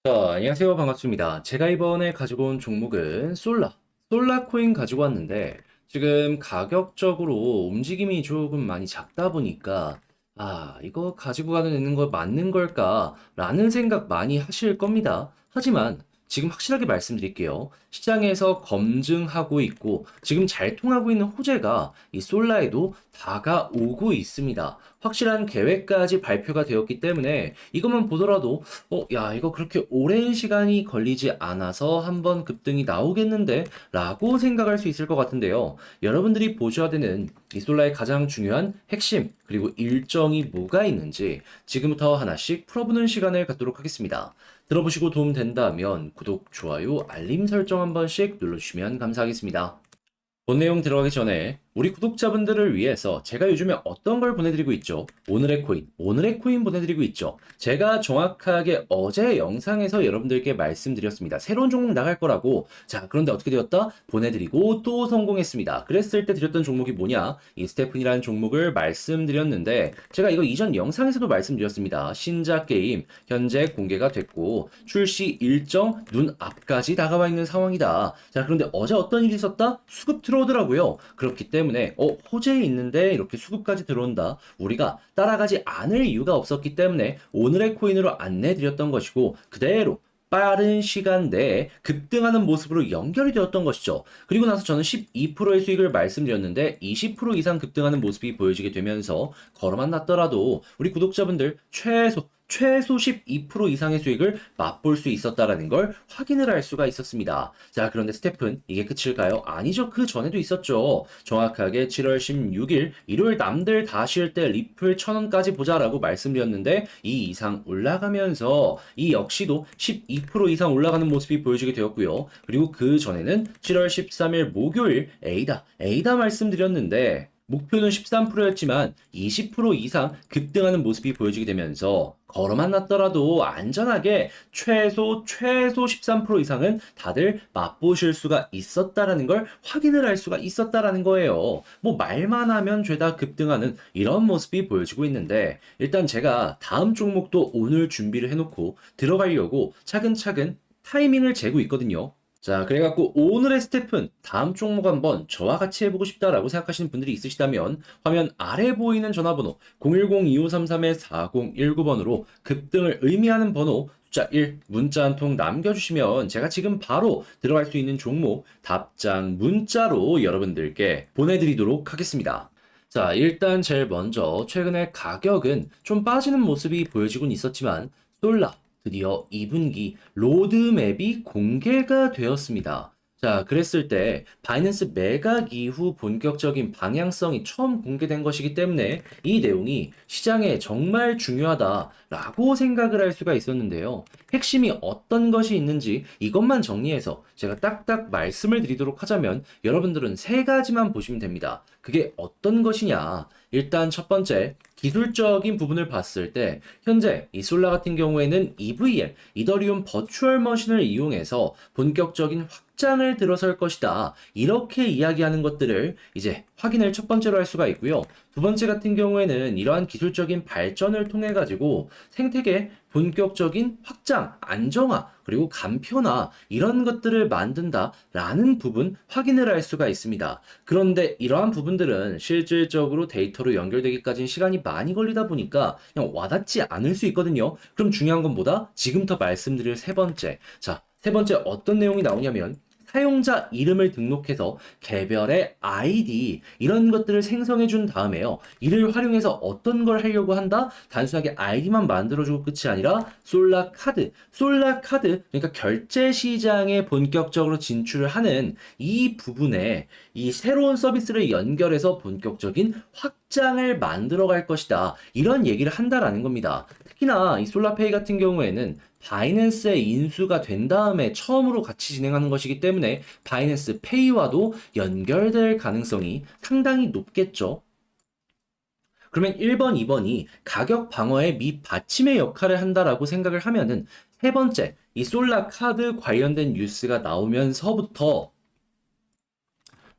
안녕하세요. 반갑습니다. 제가 이번에 가지고 온 종목은 솔라 코인 가지고 왔는데, 지금 가격적으로 움직임이 조금 많이 작다 보니까, 이거 가지고 가는 거 맞는 걸까? 라는 생각 많이 하실 겁니다. 하지만, 지금 확실하게 말씀드릴게요. 시장에서 검증하고 있고, 지금 잘 통하고 있는 호재가 이 솔라에도 다가오고 있습니다. 확실한 계획까지 발표가 되었기 때문에 이것만 보더라도 이거 그렇게 오랜 시간이 걸리지 않아서 한번 급등이 나오겠는데? 라고 생각할 수 있을 것 같은데요. 여러분들이 보셔야 되는 이 솔라의 가장 중요한 핵심, 그리고 일정이 뭐가 있는지 지금부터 하나씩 풀어보는 시간을 갖도록 하겠습니다. 들어보시고 도움 된다면 구독, 좋아요, 알림 설정 한 번씩 눌러주시면 감사하겠습니다. 본 내용 들어가기 전에 우리 구독자분들을 위해서 제가 요즘에 어떤 걸 보내드리고 있죠? 오늘의 코인 보내드리고 있죠. 제가 정확하게 어제 영상에서 여러분들께 말씀드렸습니다. 새로운 종목 나갈 거라고. 자, 그런데 어떻게 되었다? 보내드리고 또 성공했습니다. 그랬을 때 드렸던 종목이 뭐냐? 이 스테픈이라는 종목을 말씀드렸는데 제가 이거 이전 영상에서도 말씀드렸습니다. 신작 게임 현재 공개가 됐고 출시 일정 눈앞까지 다가와 있는 상황이다. 자, 그런데 어제 어떤 일이 있었다? 수급 들어오더라고요. 그렇기 때문에 호재에 있는데 이렇게 수급까지 들어온다. 우리가 따라가지 않을 이유가 없었기 때문에 오늘의 코인으로 안내드렸던 것이고 그대로 빠른 시간 내에 급등하는 모습으로 연결이 되었던 것이죠. 그리고 나서 저는 12%의 수익을 말씀드렸는데 20% 이상 급등하는 모습이 보여지게 되면서 걸어만 놨더라도 우리 구독자분들 최소 12% 이상의 수익을 맛볼 수 있었다라는 걸 확인을 할 수가 있었습니다. 자, 그런데 스텝은 이게 끝일까요? 아니죠. 그 전에도 있었죠. 정확하게 7월 16일 일요일 남들 다 쉴 때 리플 1000원까지 보자라고 말씀드렸는데 이 이상 올라가면서 이 역시도 12% 이상 올라가는 모습이 보여지게 되었고요. 그리고 그 전에는 7월 13일 목요일 에이다 말씀드렸는데 목표는 13%였지만 20% 이상 급등하는 모습이 보여지게 되면서 걸어만 놨더라도 안전하게 최소 13% 이상은 다들 맛보실 수가 있었다라는 걸 확인을 할 수가 있었다라는 거예요. 뭐 말만 하면 죄다 급등하는 이런 모습이 보여지고 있는데 일단 제가 다음 종목도 오늘 준비를 해놓고 들어가려고 차근차근 타이밍을 재고 있거든요. 자, 그래갖고 오늘의 스텝은 다음 종목 한번 저와 같이 해보고 싶다라고 생각하시는 분들이 있으시다면 화면 아래 보이는 전화번호 010-2533-4019번으로 급등을 의미하는 번호 숫자 1 문자 한 통 남겨주시면 제가 지금 바로 들어갈 수 있는 종목 답장 문자로 여러분들께 보내드리도록 하겠습니다. 자, 일단 제일 먼저 최근에 가격은 좀 빠지는 모습이 보여지곤 있었지만 솔라 드디어 2분기 로드맵이 공개가 되었습니다. 자, 그랬을 때 바이낸스 매각 이후 본격적인 방향성이 처음 공개된 것이기 때문에 이 내용이 시장에 정말 중요하다라고 생각을 할 수가 있었는데요. 핵심이 어떤 것이 있는지 이것만 정리해서 제가 딱딱 말씀을 드리도록 하자면 여러분들은 세 가지만 보시면 됩니다. 그게 어떤 것이냐? 일단 첫 번째, 기술적인 부분을 봤을 때 현재 이 솔라 같은 경우에는 EVM, 이더리움 버추얼 머신을 이용해서 본격적인 확장을 들어설 것이다. 이렇게 이야기하는 것들을 이제 확인을 첫 번째로 할 수가 있고요. 두 번째 같은 경우에는 이러한 기술적인 발전을 통해 가지고 생태계 본격적인 확장, 안정화, 그리고 간편화 이런 것들을 만든다라는 부분 확인을 할 수가 있습니다. 그런데 이러한 부분들은 실질적으로 데이터로 연결되기까지는 시간이 많이 걸리다 보니까 그냥 와닿지 않을 수 있거든요. 그럼 중요한 건 뭐다? 지금부터 말씀드릴 세 번째. 자, 세 번째 어떤 내용이 나오냐면 사용자 이름을 등록해서 개별의 아이디 이런 것들을 생성해 준 다음에요. 이를 활용해서 어떤 걸 하려고 한다? 단순하게 아이디만 만들어주고 끝이 아니라 솔라 카드 그러니까 결제 시장에 본격적으로 진출을 하는 이 부분에 이 새로운 서비스를 연결해서 본격적인 확장을 만들어 갈 것이다. 이런 얘기를 한다라는 겁니다. 특히나 이 솔라페이 같은 경우에는 바이낸스에 인수가 된 다음에 처음으로 같이 진행하는 것이기 때문에 바이낸스 페이와도 연결될 가능성이 상당히 높겠죠. 그러면 1번, 2번이 가격 방어의 밑받침의 역할을 한다라고 생각을 하면은 세 번째, 이 솔라 카드 관련된 뉴스가 나오면서부터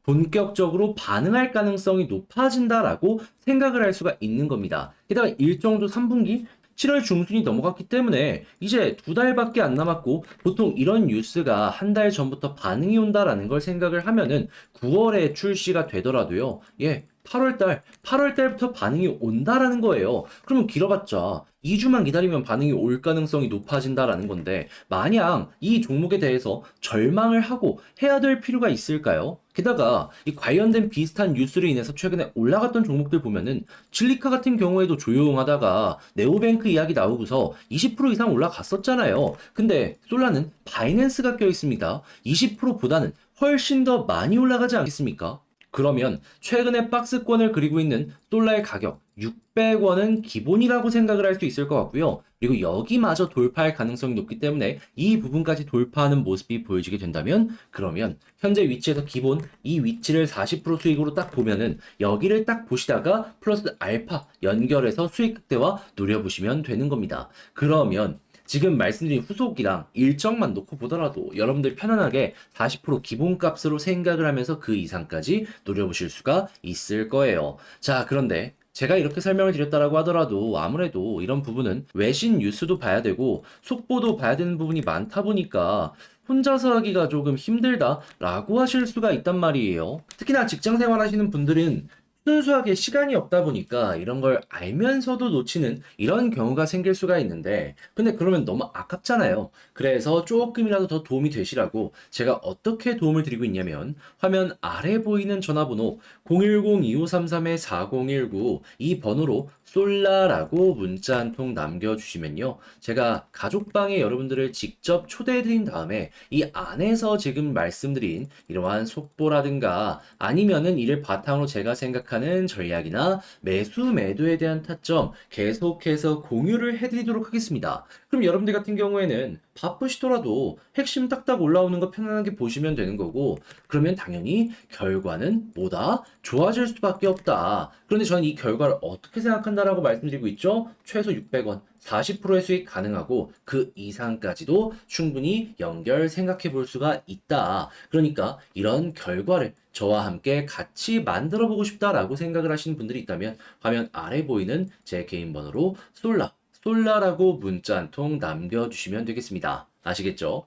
본격적으로 반응할 가능성이 높아진다라고 생각을 할 수가 있는 겁니다. 게다가 일정도 3분기 7월 중순이 넘어갔기 때문에 이제 2달밖에 안 남았고 보통 이런 뉴스가 한 달 전부터 반응이 온다라는 걸 생각을 하면은 9월에 출시가 되더라도요. 예. 8월 달부터 반응이 온다라는 거예요. 그러면 길어봤자 2주만 기다리면 반응이 올 가능성이 높아진다라는 건데, 마냥 이 종목에 대해서 절망을 하고 해야 될 필요가 있을까요? 게다가 이 관련된 비슷한 뉴스로 인해서 최근에 올라갔던 종목들 보면은 진리카 같은 경우에도 조용하다가 네오뱅크 이야기 나오고서 20% 이상 올라갔었잖아요. 근데 솔라는 바이낸스가 껴 있습니다. 20%보다는 훨씬 더 많이 올라가지 않겠습니까? 그러면 최근에 박스권을 그리고 있는 솔라의 가격 600원은 기본이라고 생각을 할 수 있을 것 같고요. 그리고 여기마저 돌파할 가능성이 높기 때문에 이 부분까지 돌파하는 모습이 보여지게 된다면, 그러면 현재 위치에서 기본 이 위치를 40% 수익으로 딱 보면은 여기를 딱 보시다가 플러스 알파 연결해서 수익 극대화 노려보시면 되는 겁니다. 그러면 지금 말씀드린 후속이랑 일정만 놓고 보더라도 여러분들 편안하게 40% 기본값으로 생각을 하면서 그 이상까지 노려보실 수가 있을 거예요. 자, 그런데 제가 이렇게 설명을 드렸다라고 하더라도 아무래도 이런 부분은 외신 뉴스도 봐야 되고 속보도 봐야 되는 부분이 많다 보니까 혼자서 하기가 조금 힘들다라고 하실 수가 있단 말이에요. 특히나 직장 생활 하시는 분들은 순수하게 시간이 없다 보니까 이런 걸 알면서도 놓치는 이런 경우가 생길 수가 있는데, 근데 그러면 너무 아깝잖아요. 그래서 조금이라도 더 도움이 되시라고 제가 어떻게 도움을 드리고 있냐면, 화면 아래 보이는 전화번호 010-2533-4019 이 번호로 솔라라고 문자 한 통 남겨주시면요, 제가 가족방에 여러분들을 직접 초대해드린 다음에 이 안에서 지금 말씀드린 이러한 속보라든가 아니면은 이를 바탕으로 제가 생각하는 전략이나 매수 매도에 대한 타점 계속해서 공유를 해드리도록 하겠습니다. 그럼 여러분들 같은 경우에는 바쁘시더라도 핵심 딱딱 올라오는 거 편안하게 보시면 되는 거고, 그러면 당연히 결과는 뭐다? 좋아질 수밖에 없다. 그런데 저는 이 결과를 어떻게 생각한다라고 말씀드리고 있죠? 최소 600원, 40%의 수익 가능하고 그 이상까지도 충분히 연결 생각해 볼 수가 있다. 그러니까 이런 결과를 저와 함께 같이 만들어 보고 싶다라고 생각을 하시는 분들이 있다면 화면 아래 보이는 제 개인 번호로 솔라라고 문자 한 통 남겨주시면 되겠습니다. 아시겠죠?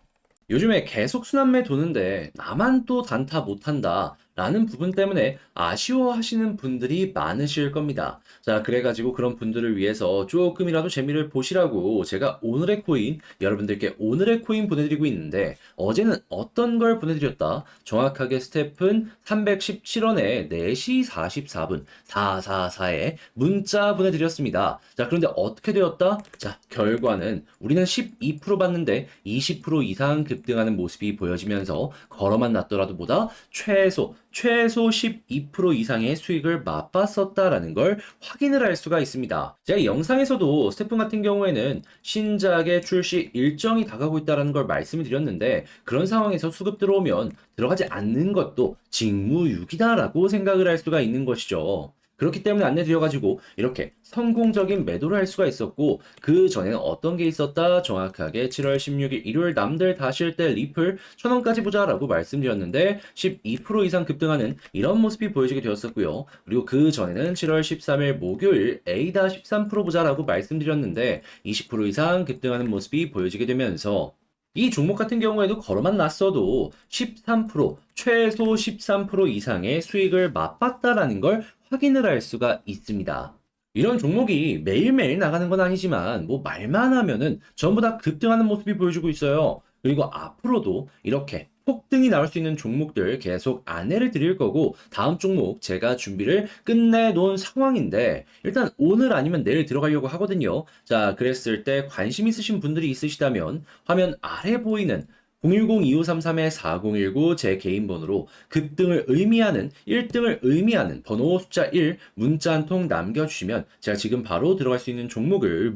요즘에 계속 순환매 도는데 나만 또 단타 못한다 라는 부분 때문에 아쉬워하시는 분들이 많으실 겁니다. 자, 그래가지고 그런 분들을 위해서 조금이라도 재미를 보시라고 제가 오늘의 코인, 여러분들께 오늘의 코인 보내드리고 있는데, 어제는 어떤 걸 보내드렸다? 정확하게 스텝은 317원에 4시 44분 444에 문자 보내드렸습니다. 자, 그런데 어떻게 되었다? 자, 결과는 우리는 12% 받는데 20% 이상 급등하는 모습이 보여지면서 걸어만 놨더라도 보다 최소 12% 이상의 수익을 맛봤었다라는 걸 확인을 할 수가 있습니다. 제가 이 영상에서도 스태프 같은 경우에는 신작의 출시 일정이 다가오고 있다는 걸 말씀을 드렸는데, 그런 상황에서 수급 들어오면 들어가지 않는 것도 직무유기다라고 생각을 할 수가 있는 것이죠. 그렇기 때문에 안내드려가지고 이렇게 성공적인 매도를 할 수가 있었고, 그 전에는 어떤 게 있었다? 정확하게 7월 16일 일요일 남들 다 쉴 때 리플 1000원까지 보자라고 말씀드렸는데 12% 이상 급등하는 이런 모습이 보여지게 되었었고요. 그리고 그 전에는 7월 13일 목요일 A다 13% 보자라고 말씀드렸는데 20% 이상 급등하는 모습이 보여지게 되면서 이 종목 같은 경우에도 걸어만 놨어도 13%, 최소 13% 이상의 수익을 맛봤다라는 걸 확인을 할 수가 있습니다. 이런 종목이 매일매일 나가는 건 아니지만 뭐 말만 하면은 전부 다 급등하는 모습이 보여주고 있어요. 그리고 앞으로도 이렇게 폭등이 나올 수 있는 종목들 계속 안내를 드릴 거고, 다음 종목 제가 준비를 끝내놓은 상황인데 일단 오늘 아니면 내일 들어가려고 하거든요. 자, 그랬을 때 관심 있으신 분들이 있으시다면 화면 아래 보이는 010-2533-4019 제 개인 번호로 급등을 의미하는 1등을 의미하는 번호 숫자 1 문자 한 통 남겨주시면 제가 지금 바로 들어갈 수 있는 종목을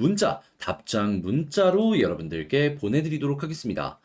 답장 문자로 여러분들께 보내드리도록 하겠습니다.